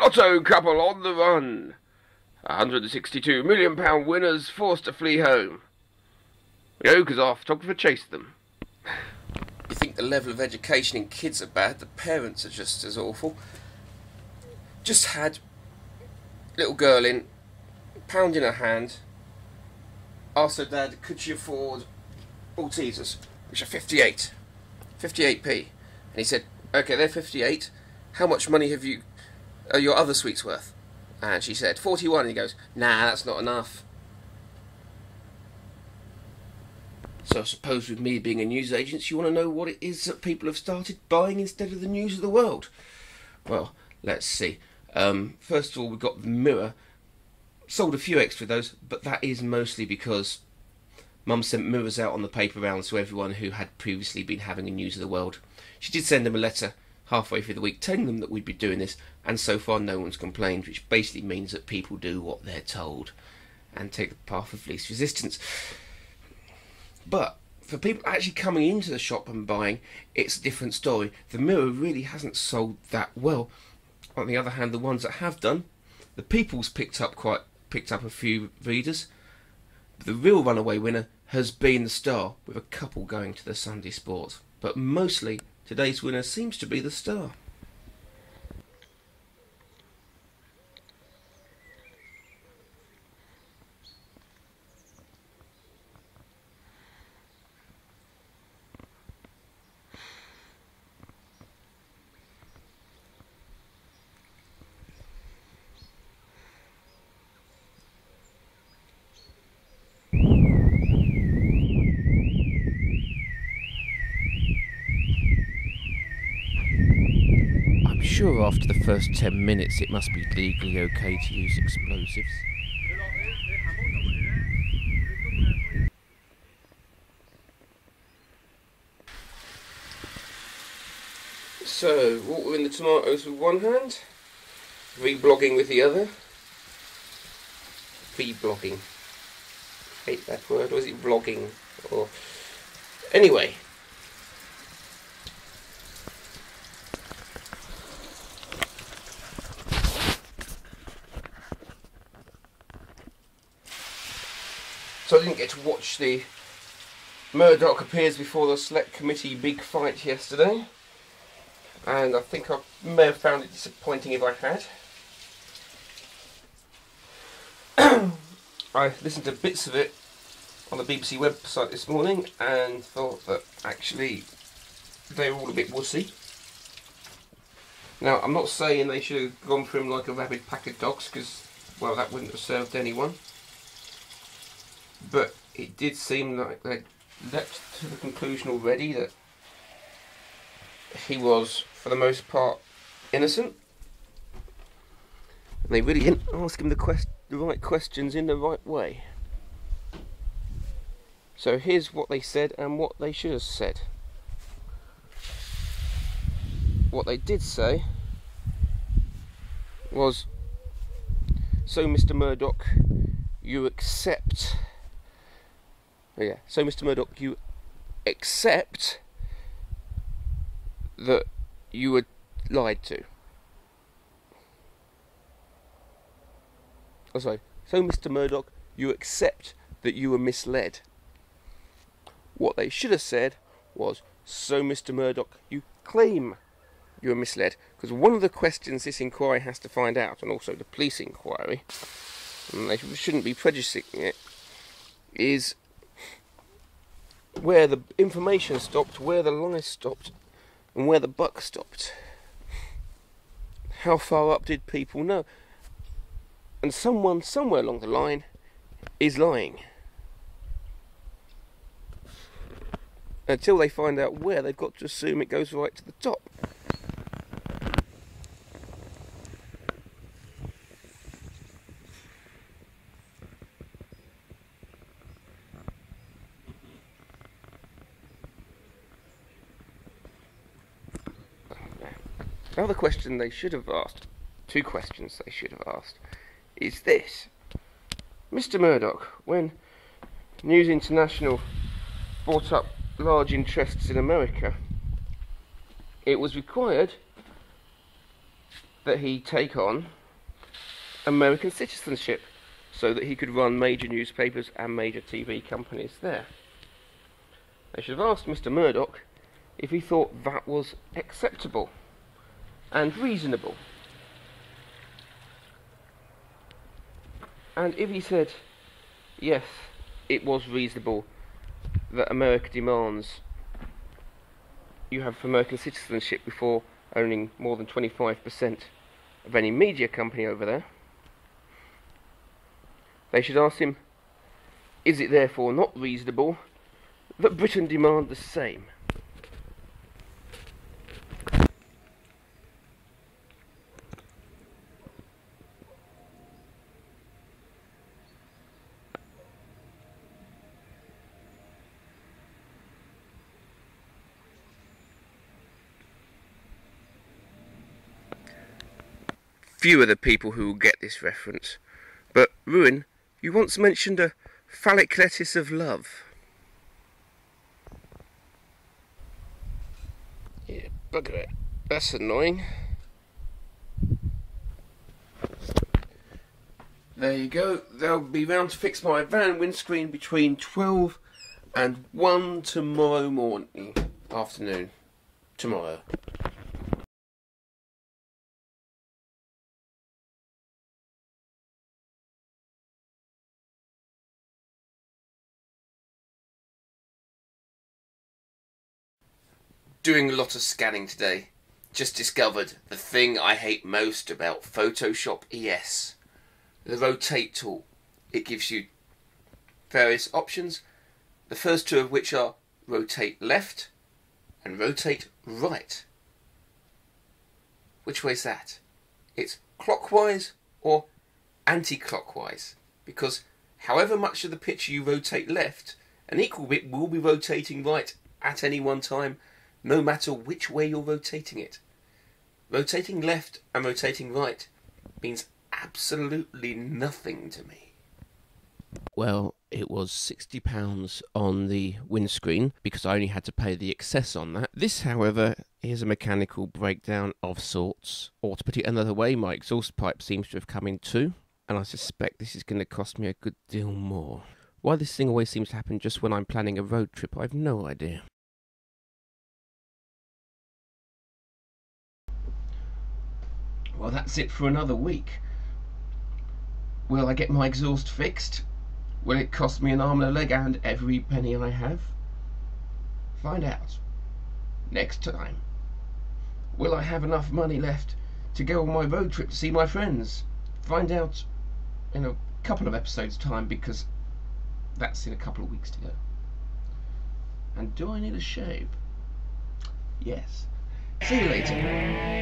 Lotto couple on the run. £162 million winners forced to flee home. No, because our photographer chased them. You think the level of education in kids are bad, the parents are just as awful. Just had little girl in, pound in her hand, asked her dad, could she afford Maltesers, which are 58p. And he said, okay, they're 58, how much money are your other sweets worth? And she said, 41, and he goes, nah, that's not enough. So I suppose with me being a newsagent, you want to know what it is that people have started buying instead of the news of the world. Well, let's see. First of all, we've got the Mirror. Sold a few extra of those, but that is mostly because Mum sent mirrors out on the paper rounds to everyone who had previously been having a news of the world. She did send them a letter halfway through the week telling them that we'd be doing this, and so far no one's complained, which basically means that people do what they're told and take the path of least resistance. But for people actually coming into the shop and buying, it's a different story. The Mirror really hasn't sold that well. On the other hand, the ones that have done, the People's picked up a few readers. The real runaway winner has been the Star, with a couple going to the Sunday Sport. But mostly, today's winner seems to be the Star. Sure, after the first 10 minutes it must be legally okay to use explosives. So, watering the tomatoes with one hand, reblogging with the other. Reblogging. Hate that word, or is it vlogging? Or anyway. So I didn't get to watch the Murdoc appears before the select committee big fight yesterday, and I think I may have found it disappointing if I had. I listened to bits of it on the BBC website this morning and thought that actually they were all a bit wussy. Now, I'm not saying they should have gone for him like a rabid pack of dogs, because, well, that wouldn't have served anyone. But it did seem like they leapt to the conclusion already that he was, for the most part, innocent. And they really didn't ask him the right questions in the right way. So here's what they said and what they should have said. What they did say was, so Mr. Murdoc, you accept... So Mr. Murdoc, you accept that you were lied to. Oh, sorry. So Mr. Murdoc, you accept that you were misled. What they should have said was, so Mr. Murdoc, you claim you were misled. Because one of the questions this inquiry has to find out, and also the police inquiry, and they shouldn't be prejudicing it, is where the information stopped, where the lies stopped, and where the buck stopped. How far up did people know? And someone somewhere along the line is lying. Until they find out where, they've got to assume it goes right to the top. Another question they should have asked, two questions they should have asked, is this. Mr. Murdoc, when News International brought up large interests in America, it was required that he take on American citizenship so that he could run major newspapers and major TV companies there. They should have asked Mr. Murdoc if he thought that was acceptable and reasonable. And if he said, yes, it was reasonable that America demands you have American citizenship before owning more than 25% of any media company over there, they should ask him, is it therefore not reasonable that Britain demand the same? Few are the people who will get this reference, but Ruin, you once mentioned a Phallic Lettuce of Love. Yeah, bugger it. That's annoying. There you go. They'll be round to fix my van windscreen between 12 and 1 tomorrow morning. Afternoon. Tomorrow. Doing a lot of scanning today. Just discovered the thing I hate most about Photoshop ES. The rotate tool. It gives you various options. The first two of which are rotate left and rotate right. Which way is that? It's clockwise or anti-clockwise. Because however much of the picture you rotate left, an equal bit will be rotating right at any one time, no matter which way you're rotating it. Rotating left and rotating right means absolutely nothing to me. Well, it was £60 on the windscreen because I only had to pay the excess on that. This, however, is a mechanical breakdown of sorts. Or to put it another way, my exhaust pipe seems to have come in too, and I suspect this is going to cost me a good deal more. Why this thing always seems to happen just when I'm planning a road trip, I've no idea. Well, that's it for another week. Will I get my exhaust fixed? Will it cost me an arm and a leg and every penny I have? Find out next time. Will I have enough money left to go on my road trip to see my friends? Find out in a couple of episodes' time, because that's in a couple of weeks to go. And do I need a shave? Yes. See you later.